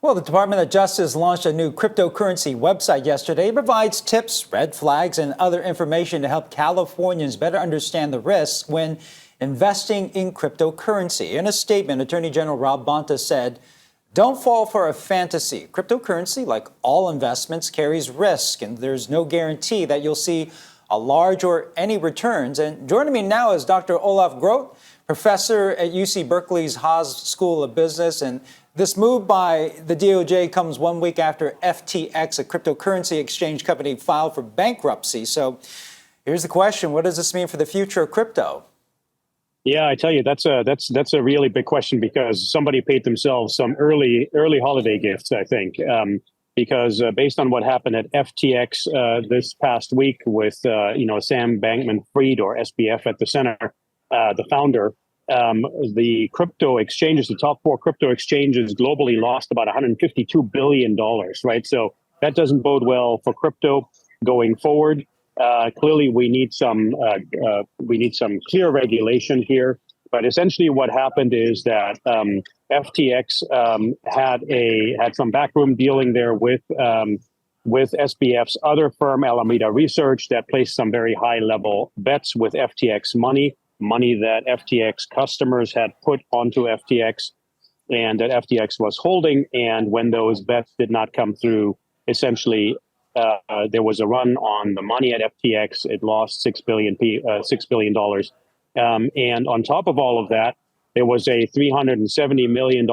Well, the Department of Justice launched a new cryptocurrency website yesterday. It provides tips, red flags, and other information to help Californians better understand the risks when investing in cryptocurrency. In a statement, Attorney General Rob Bonta said, "Don't fall for a fantasy. Cryptocurrency, like all investments, carries risk, and there's no guarantee that you'll see a large or any returns." And joining me now is Dr. Olaf Groth, professor at UC Berkeley's Haas School of Business. And this move by the DOJ comes 1 week after FTX, a cryptocurrency exchange company, filed for bankruptcy. So here's the question: what does this mean for the future of crypto? Yeah, I tell you, that's a really big question, because somebody paid themselves some early holiday gifts, I think, because based on what happened at FTX this past week with Sam Bankman-Fried, or SBF at the center, the founder. The crypto exchanges, the top 4 crypto exchanges globally, lost about $152 billion, right? So that doesn't bode well for crypto going forward. Clearly, we need some clear regulation here. But essentially, what happened is that FTX had some backroom dealing there with SBF's other firm, Alameda Research, that placed some very high-level bets with FTX money that FTX customers had put onto FTX and that FTX was holding. And when those bets did not come through, essentially, there was a run on the money at FTX. It lost $6 billion. And on top of all of that, there was a $370 million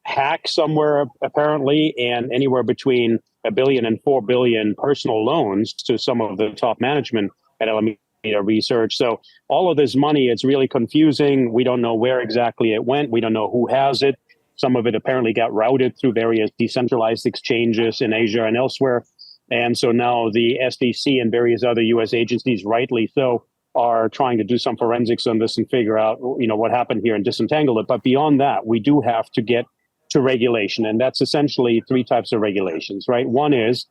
hack somewhere, apparently, and anywhere between $1 billion and $4 billion personal loans to some of the top management at Alameda Research. So all of this money, it's really confusing. We don't know where exactly it went. We don't know who has it. Some of it apparently got routed through various decentralized exchanges in Asia and elsewhere. And so now the SEC and various other U.S. agencies, rightly so, are trying to do some forensics on this and figure out, what happened here and disentangle it. But beyond that, we do have to get to regulation. And that's essentially 3 types of regulations, right? One is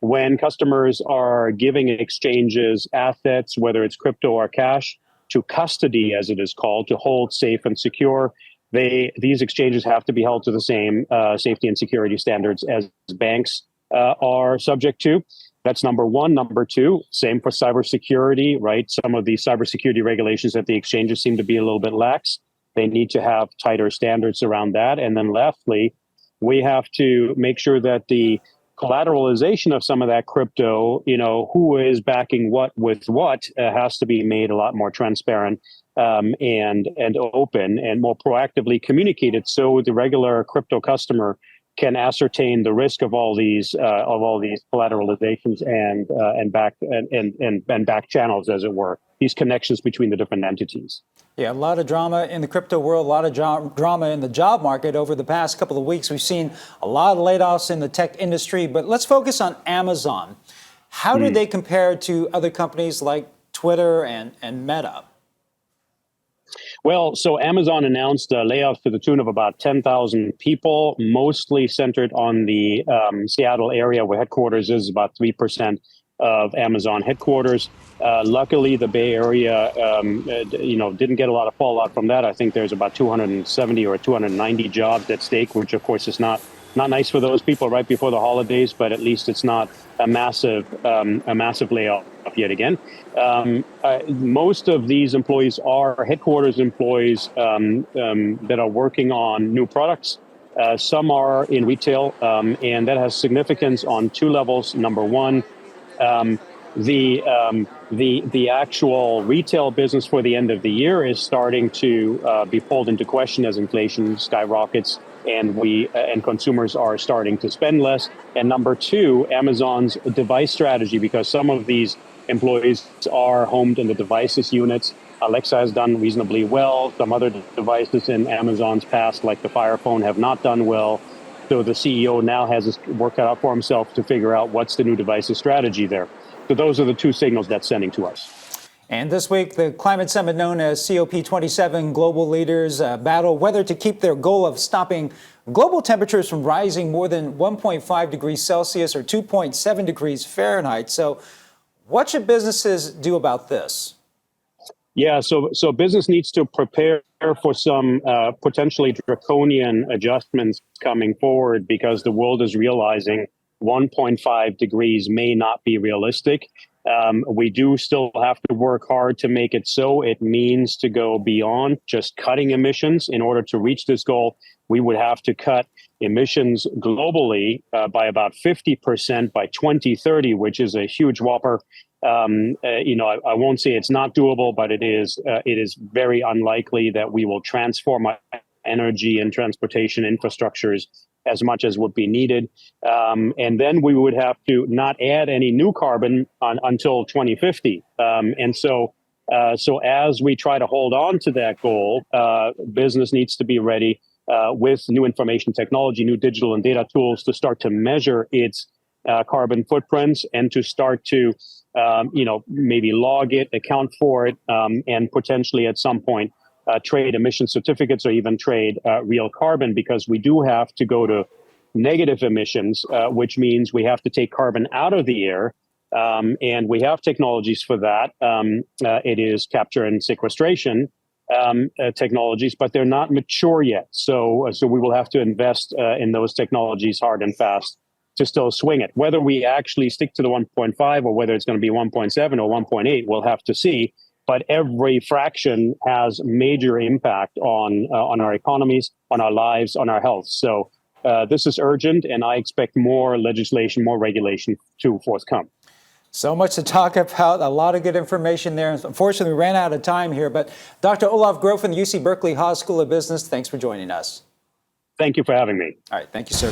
when customers are giving exchanges assets, whether it's crypto or cash, to custody, as it is called, to hold safe and secure, these exchanges have to be held to the same safety and security standards as banks are subject to. That's number one. Number two, same for cybersecurity, right? Some of these cybersecurity regulations at the exchanges seem to be a little bit lax. They need to have tighter standards around that. And then lastly, we have to make sure that the collateralization of some of that crypto, who is backing what with what, has to be made a lot more transparent and open and more proactively communicated, so the regular crypto customer can ascertain the risk of all these collateralizations and back channels, as it were, these connections between the different entities. Yeah, a lot of drama in the crypto world, a lot of drama in the job market over the past couple of weeks. We've seen a lot of layoffs in the tech industry, but let's focus on Amazon. How do they compare to other companies like Twitter and Meta? Well, so Amazon announced layoffs to the tune of about 10,000 people, mostly centered on the Seattle area, where headquarters is. About 3% of Amazon headquarters. Luckily, the Bay Area, didn't get a lot of fallout from that. I think there's about 270 or 290 jobs at stake, which, of course, is not nice for those people right before the holidays, but at least it's not a massive layoff yet again. Most of these employees are headquarters employees that are working on new products. Some are in retail, and that has significance on 2 levels. Number one, the actual retail business for the end of the year is starting to be pulled into question as inflation skyrockets, and consumers are starting to spend less. And number two, Amazon's device strategy, because some of these employees are homed in the devices units. Alexa has done reasonably well. Some other devices in Amazon's past, like the Fire Phone, have not done well. So the CEO now has his work cut out for himself to figure out what's the new devices strategy there. So those are the 2 signals that's sending to us. And this week, the climate summit known as COP27, global leaders battle whether to keep their goal of stopping global temperatures from rising more than 1.5 degrees Celsius or 2.7 degrees Fahrenheit. So what should businesses do about this? Yeah, so business needs to prepare for some potentially draconian adjustments coming forward because the world is realizing 1.5 degrees may not be realistic. We do still have to work hard to make it so. It means to go beyond just cutting emissions. In order to reach this goal, we would have to cut emissions globally by about 50% by 2030, which is a huge whopper. I won't say it's not doable, but it is very unlikely that we will transform our energy and transportation infrastructures as much as would be needed. And then we would have to not add any new carbon until 2050. So as we try to hold on to that goal, business needs to be ready with new information technology, new digital and data tools to start to measure its carbon footprints and to start to maybe log it, account for it, and potentially at some point trade emission certificates or even trade real carbon, because we do have to go to negative emissions, which means we have to take carbon out of the air. And we have technologies for that. It is capture and sequestration technologies, but they're not mature yet. So we will have to invest in those technologies hard and fast to still swing it. Whether we actually stick to the 1.5 or whether it's going to be 1.7 or 1.8, we'll have to see. But every fraction has major impact on our economies, on our lives, on our health. So this is urgent, and I expect more legislation, more regulation to forthcome. So much to talk about, a lot of good information there. Unfortunately, we ran out of time here, but Dr. Olaf Groth from the UC Berkeley Haas School of Business, thanks for joining us. Thank you for having me. All right, thank you, sir.